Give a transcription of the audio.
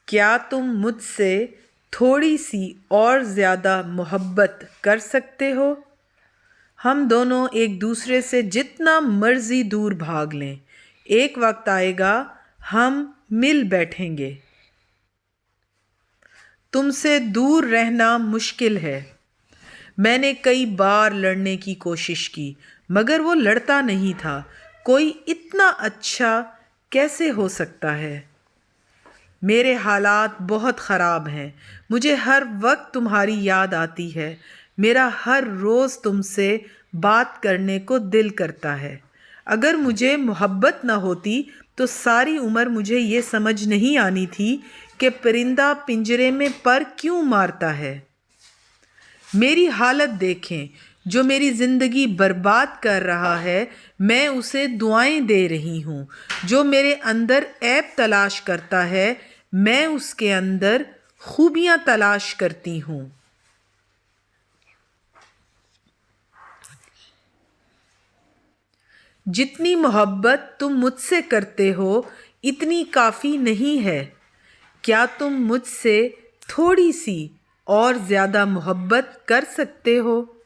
کیا تم مجھ سے تھوڑی سی اور زیادہ محبت کر سکتے ہو؟ ہم دونوں ایک دوسرے سے جتنا مرضی دور بھاگ لیں، ایک وقت آئے گا ہم مل بیٹھیں گے۔ تم سے دور رہنا مشکل ہے۔ میں نے کئی بار لڑنے کی کوشش کی مگر وہ لڑتا نہیں تھا۔ کوئی اتنا اچھا کیسے ہو سکتا ہے؟ میرے حالات بہت خراب ہیں۔ مجھے ہر وقت تمہاری یاد آتی ہے۔ میرا ہر روز تم سے بات کرنے کو دل کرتا ہے۔ اگر مجھے محبت نہ ہوتی تو ساری عمر مجھے یہ سمجھ نہیں آنی تھی کہ پرندہ پنجرے میں پر کیوں مارتا ہے۔ میری حالت دیکھیں، جو میری زندگی برباد کر رہا ہے میں اسے دعائیں دے رہی ہوں۔ جو میرے اندر عیب تلاش کرتا ہے میں اس کے اندر خوبیاں تلاش کرتی ہوں۔ جتنی محبت تم مجھ سے کرتے ہو اتنی کافی نہیں ہے۔ کیا تم مجھ سے تھوڑی سی اور زیادہ محبت کر سکتے ہو؟